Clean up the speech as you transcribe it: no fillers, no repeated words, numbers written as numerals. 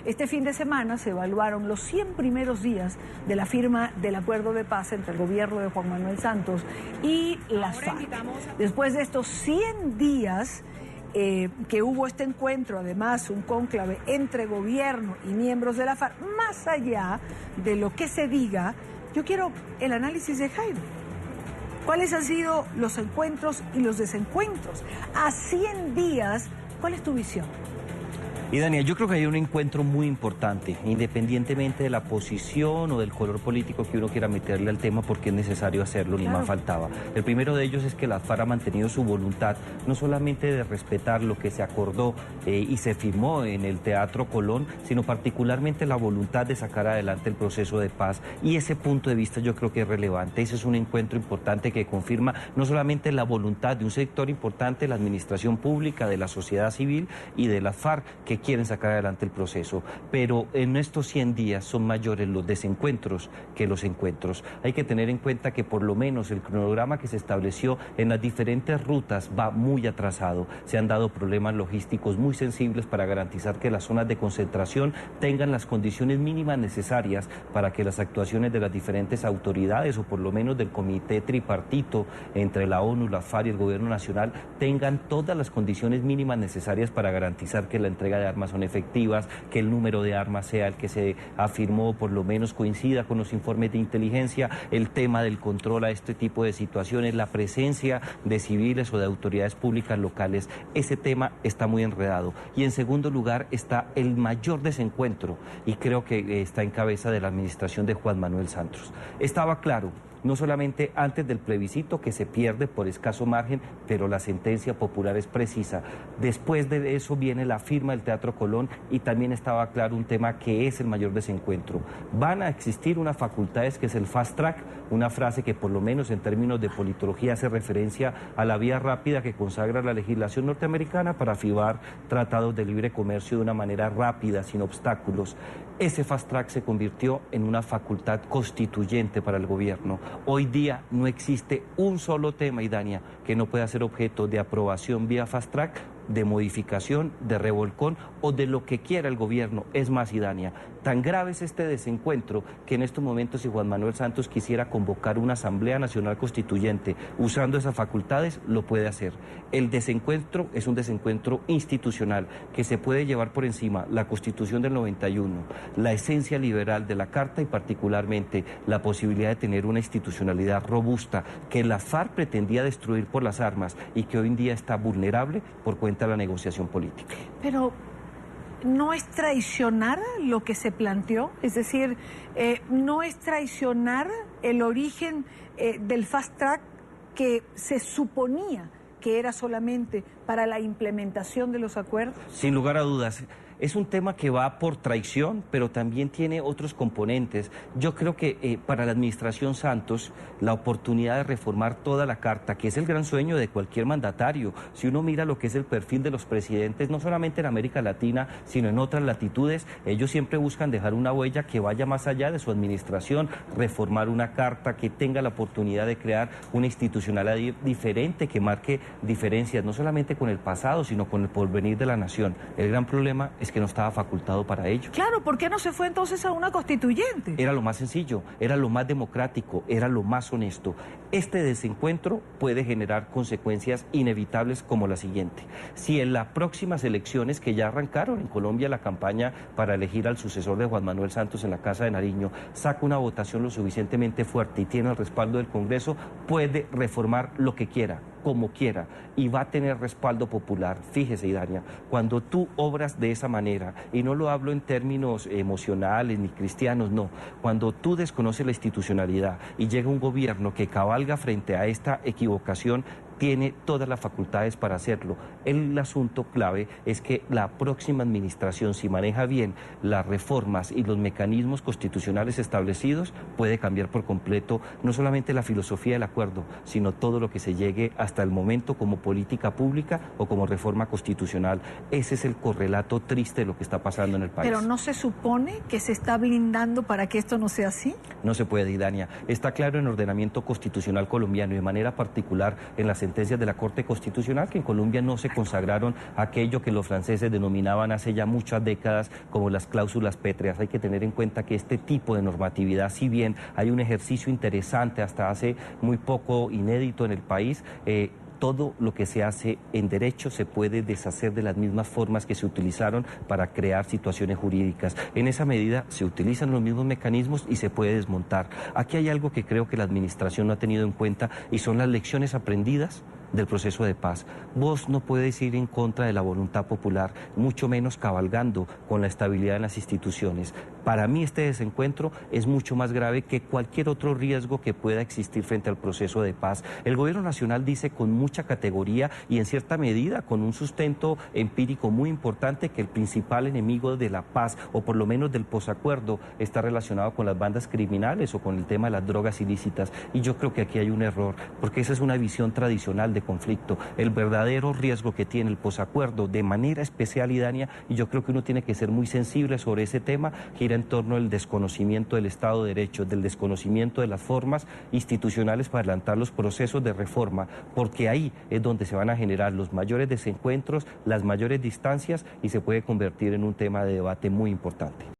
Este fin de semana se evaluaron los 100 primeros días de la firma del acuerdo de paz entre el gobierno de Juan Manuel Santos y las FARC. Después de estos 100 días que hubo este encuentro, además un cónclave entre gobierno y miembros de la FARC, más allá de lo que se diga, yo quiero el análisis de Jairo. ¿Cuáles han sido los encuentros y los desencuentros? A 100 días, ¿cuál es tu visión? Y Daniel, yo creo que hay un encuentro muy importante, independientemente de la posición o del color político que uno quiera meterle al tema, porque es necesario hacerlo, ni más faltaba. El primero de ellos es que la FARC ha mantenido su voluntad, no solamente de respetar lo que se acordó y se firmó en el Teatro Colón, sino particularmente la voluntad de sacar adelante el proceso de paz. Y ese punto de vista yo creo que es relevante. Ese es un encuentro importante que confirma no solamente la voluntad de un sector importante de la administración pública, de la sociedad civil y de la FARC, que quieren sacar adelante el proceso, pero en estos 100 días son mayores los desencuentros que los encuentros. Hay que tener en cuenta que por lo menos el cronograma que se estableció en las diferentes rutas va muy atrasado. Se han dado problemas logísticos muy sensibles para garantizar que las zonas de concentración tengan las condiciones mínimas necesarias para que las actuaciones de las diferentes autoridades, o por lo menos del comité tripartito entre la ONU, la FARC y el gobierno nacional, tengan todas las condiciones mínimas necesarias para garantizar que la entrega de armas son efectivas, que el número de armas sea el que se afirmó, por lo menos coincida con los informes de inteligencia, el tema del control a este tipo de situaciones, la presencia de civiles o de autoridades públicas locales. Ese tema está muy enredado. Y en segundo lugar está el mayor desencuentro, y creo que está en cabeza de la administración de Juan Manuel Santos. Estaba claro, no solamente antes del plebiscito, que se pierde por escaso margen, pero la sentencia popular es precisa. Después de eso viene la firma del Teatro Colón, y también estaba claro un tema que es el mayor desencuentro. Van a existir unas facultades que es el fast track, una frase que por lo menos en términos de politología hace referencia a la vía rápida que consagra la legislación norteamericana para firmar tratados de libre comercio de una manera rápida, sin obstáculos. Ese fast track se convirtió en una facultad constituyente para el gobierno. Hoy día no existe un solo tema, Idania, que no pueda ser objeto de aprobación vía fast track, de modificación, de revolcón o de lo que quiera el gobierno. Es más, Idania, tan grave es este desencuentro que en estos momentos, si Juan Manuel Santos quisiera convocar una Asamblea Nacional Constituyente usando esas facultades, lo puede hacer. El desencuentro es un desencuentro institucional que se puede llevar por encima la Constitución del 91, la esencia liberal de la Carta y particularmente la posibilidad de tener una institucionalidad robusta que la FARC pretendía destruir por las armas y que hoy en día está vulnerable por cuenta de la negociación política. Pero ¿no es traicionar lo que se planteó? Es decir, ¿no es traicionar el origen del fast track que se suponía que era solamente para la implementación de los acuerdos? Sin lugar a dudas. Es un tema que va por traición, pero también tiene otros componentes. Yo creo que para la administración Santos, la oportunidad de reformar toda la Carta, que es el gran sueño de cualquier mandatario, si uno mira lo que es el perfil de los presidentes, no solamente en América Latina, sino en otras latitudes, ellos siempre buscan dejar una huella que vaya más allá de su administración, reformar una Carta que tenga la oportunidad de crear una institucionalidad diferente, que marque diferencias, no solamente con el pasado, sino con el porvenir de la nación. El gran problema es que no estaba facultado para ello. Claro, ¿por qué no se fue entonces a una constituyente? Era lo más sencillo, era lo más democrático, era lo más honesto. Este desencuentro puede generar consecuencias inevitables como la siguiente. Si en las próximas elecciones, que ya arrancaron en Colombia la campaña para elegir al sucesor de Juan Manuel Santos en la Casa de Nariño, saca una votación lo suficientemente fuerte y tiene el respaldo del Congreso, puede reformar lo que quiera, como quiera, y va a tener respaldo popular. Fíjese, Idania, cuando tú obras de esa manera, y no lo hablo en términos emocionales ni cristianos, no, cuando tú desconoces la institucionalidad y llega un gobierno que cabalga frente a esta equivocación, tiene todas las facultades para hacerlo. El asunto clave es que la próxima administración, si maneja bien las reformas y los mecanismos constitucionales establecidos, puede cambiar por completo no solamente la filosofía del acuerdo, sino todo lo que se llegue hasta el momento como política pública o como reforma constitucional. Ese es el correlato triste de lo que está pasando en el país. ¿Pero no se supone que se está blindando para que esto no sea así? No se puede, Idania. Está claro en el ordenamiento constitucional colombiano y de manera particular en la sentencia sentencias de la Corte Constitucional, que en Colombia no se consagraron aquello que los franceses denominaban hace ya muchas décadas como las cláusulas pétreas. Hay que tener en cuenta que este tipo de normatividad, si bien hay un ejercicio interesante hasta hace muy poco inédito en el país, todo lo que se hace en derecho se puede deshacer de las mismas formas que se utilizaron para crear situaciones jurídicas. En esa medida se utilizan los mismos mecanismos y se puede desmontar. Aquí hay algo que creo que la administración no ha tenido en cuenta y son las lecciones aprendidas del proceso de paz. Vos no puedes ir en contra de la voluntad popular, mucho menos cabalgando con la estabilidad en las instituciones. Para mí este desencuentro es mucho más grave que cualquier otro riesgo que pueda existir frente al proceso de paz. El gobierno nacional dice con mucha categoría y en cierta medida con un sustento empírico muy importante que el principal enemigo de la paz, o por lo menos del posacuerdo, está relacionado con las bandas criminales o con el tema de las drogas ilícitas. Y yo creo que aquí hay un error, porque esa es una visión tradicional de conflicto. El verdadero riesgo que tiene el posacuerdo de manera especial, Idania, y yo creo que uno tiene que ser muy sensible sobre ese tema, gira en torno al desconocimiento del Estado de Derecho, del desconocimiento de las formas institucionales para adelantar los procesos de reforma, porque ahí es donde se van a generar los mayores desencuentros, las mayores distancias y se puede convertir en un tema de debate muy importante.